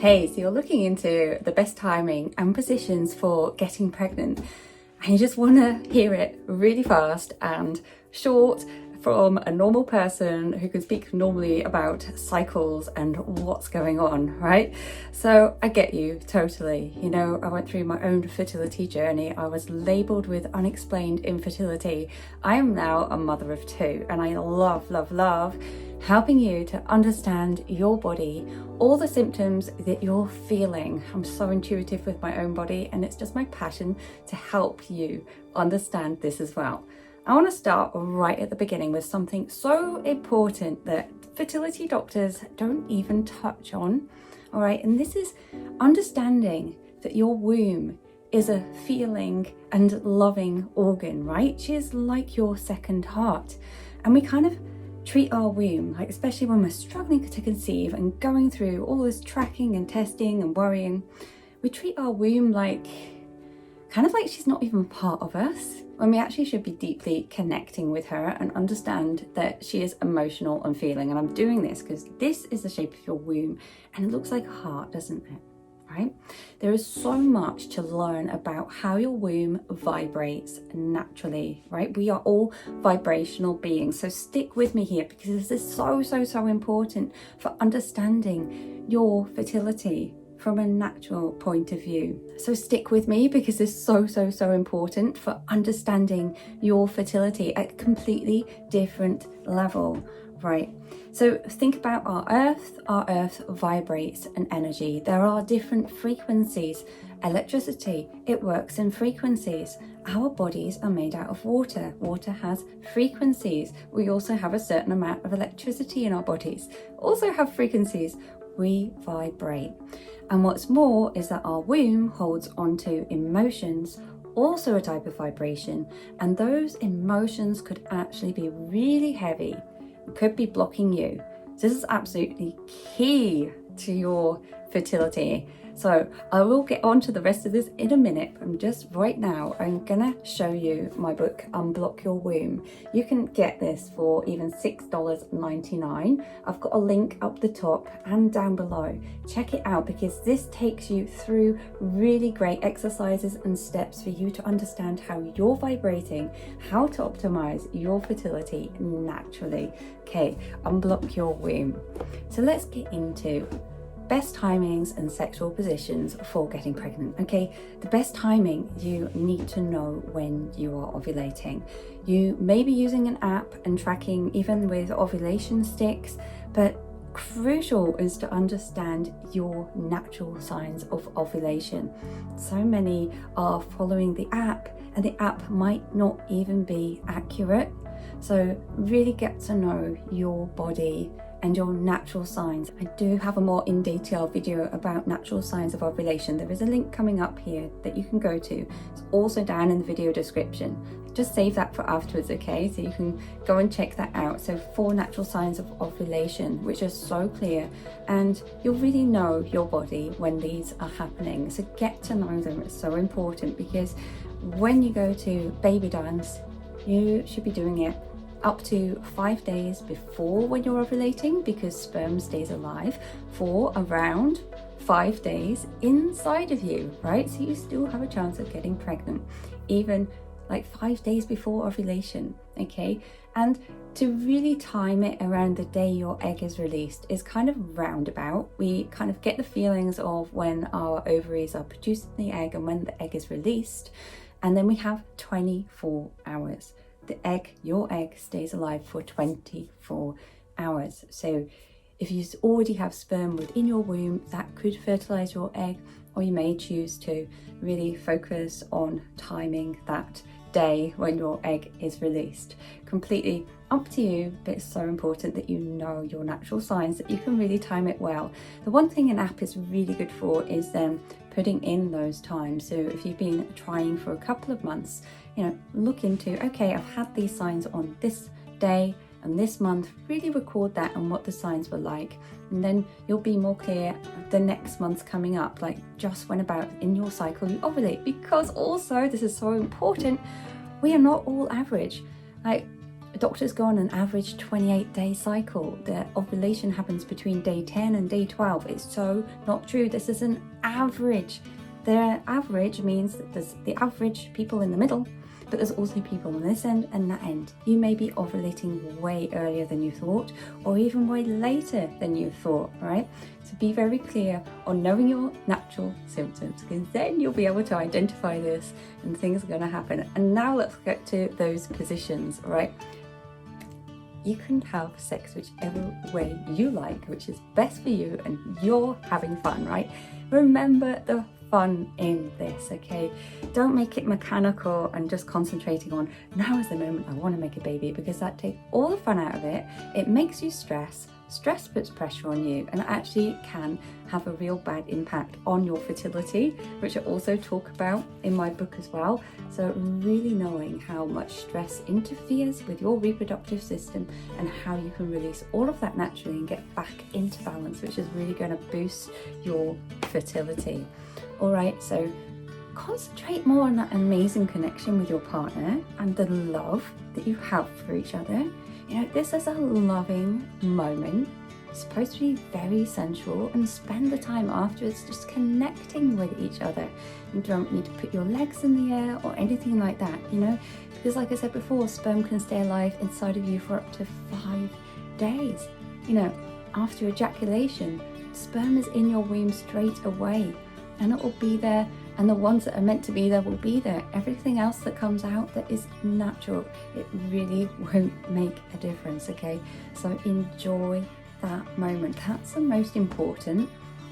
Hey, so you're looking into the best timing and positions for getting pregnant, and you just want to hear it really fast and short from a normal person who can speak normally about cycles and what's going on, right? So I get you totally. You know, I went through my own fertility journey. I was labeled with unexplained infertility. I am now a mother of two, and I love helping you to understand your body, all the symptoms that you're feeling. I'm so intuitive with my own body, and it's just my passion to help you understand this as well. I want to start right at the beginning with something so important that fertility doctors don't even touch on. All right, and this is understanding that your womb is a feeling and loving organ, right? She is like your second heart. And we kind of treat our womb, like especially when we're struggling to conceive and going through all this tracking and testing and worrying, we treat our womb like kind of like she's not even part of us, when we actually should be deeply connecting with her and understand that she is emotional and feeling. And I'm doing this because this is the shape of your womb and it looks like a heart, doesn't it? Right? There is so much to learn about how your womb vibrates naturally, right? We are all vibrational beings. So stick with me here because this is so important for understanding your fertility from a natural point of view. So stick with me because this is so important for understanding your fertility at a completely different level, right? So think about our earth vibrates an energy. There are different frequencies. Electricity, it works in frequencies. Our bodies are made out of water. Water has frequencies. We also have a certain amount of electricity in our bodies, also have frequencies. We vibrate. And what's more is that our womb holds onto emotions, also a type of vibration, and those emotions could actually be really heavy, could be blocking you. So this is absolutely key to your fertility. So I will get on to the rest of this in a minute, but just right now I'm gonna show you my book Unblock Your Womb. You can get this for even $6.99. I've got a link up the top and down below. Check it out because this takes you through really great exercises and steps for you to understand how you're vibrating, how to optimize your fertility naturally. Okay, unblock your womb. So let's get into best timings and sexual positions for getting pregnant. Okay, the best timing, you need to know when you are ovulating. You may be using an app and tracking even with ovulation sticks, but crucial is to understand your natural signs of ovulation. So many are following the app and the app might not even be accurate. So really get to know your body and your natural signs. I do have a more in detail video about natural signs of ovulation. There is a link coming up here that you can go to. It's also down in the video description. Just save that for afterwards, okay? So you can go and check that out. So 4 natural signs of ovulation, which are so clear, and you'll really know your body when these are happening. So get to know them. It's so important because when you go to baby dance, you should be doing it up to 5 days before when you're ovulating, because sperm stays alive for around 5 days inside of you, right? So you still have a chance of getting pregnant, even like 5 days before ovulation, okay? And to really time it around the day your egg is released is kind of roundabout. We kind of get the feelings of when our ovaries are producing the egg and when the egg is released, and then we have 24 hours. Your egg stays alive for 24 hours. So if you already have sperm within your womb, that could fertilize your egg, or you may choose to really focus on timing that day when your egg is released. Completely up to you, but it's so important that you know your natural signs, that you can really time it well. The one thing an app is really good for is putting in those times. So if you've been trying for a couple of months, you know, look into, okay, I've had these signs on this day and this month, really record that and what the signs were like, and then you'll be more clear the next month's coming up, like just when about in your cycle you ovulate. Because also, this is so important, we are not all average. Like Doctors go on an average 28-day cycle. The ovulation happens between day 10 and day 12. It's so not true. This is an average. The average means that there's the average people in the middle, but there's also people on this end and that end. You may be ovulating way earlier than you thought, or even way later than you thought, right? So be very clear on knowing your natural symptoms, because then you'll be able to identify this and things are going to happen. And now let's get to those positions, right? You can have sex whichever way you like, which is best for you and you're having fun, right? Remember the fun in this, okay? Don't make it mechanical and just concentrating on now is the moment I want to make a baby, because that takes all the fun out of it. It makes you stress. Stress puts pressure on you and actually can have a real bad impact on your fertility, which I also talk about in my book as well. So really knowing how much stress interferes with your reproductive system and how you can release all of that naturally and get back into balance, which is really going to boost your fertility. All right, so concentrate more on that amazing connection with your partner and the love that you have for each other. You know, this is a loving moment. It's supposed to be very sensual, and spend the time afterwards just connecting with each other. You don't need to put your legs in the air or anything like that, you know, because like I said before, sperm can stay alive inside of you for up to 5 days. You know, after ejaculation, sperm is in your womb straight away, and it will be there, and the ones that are meant to be there will be there. Everything else that comes out that is natural, it really won't make a difference, okay? So enjoy that moment. That's the most important.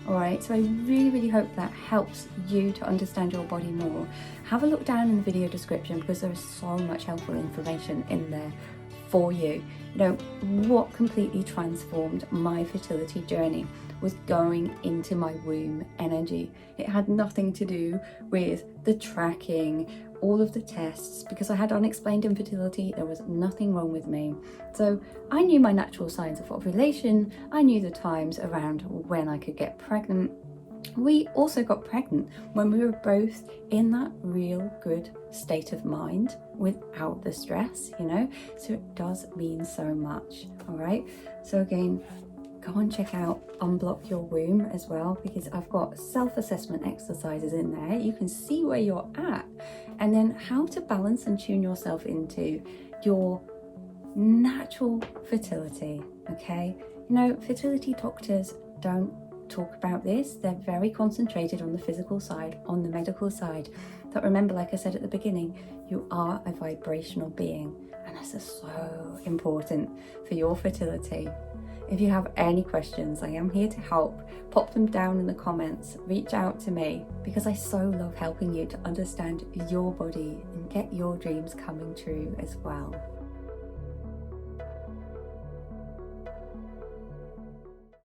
All right, so I really hope that helps you to understand your body more. Have a look down in the video description, because there is so much helpful information in there for you. You know, what completely transformed my fertility journey was going into my womb energy. It had nothing to do with the tracking, all of the tests, because I had unexplained infertility. There was nothing wrong with me. So I knew my natural signs of ovulation. I knew the times around when I could get pregnant. We also got pregnant when we were both in that real good state of mind without the stress, you know, so it does mean so much. All right, so again, go and check out Unblock Your Womb as well, because I've got self-assessment exercises in there. You can see where you're at, and then how to balance and tune yourself into your natural fertility. Okay, you know, fertility doctors don't talk about this. They're very concentrated on the physical side, on the medical side. But remember, like I said at the beginning, you are a vibrational being, and this is so important for your fertility. If you have any questions, I am here to help. Pop them down in the comments, reach out to me, because I so love helping you to understand your body and get your dreams coming true as well.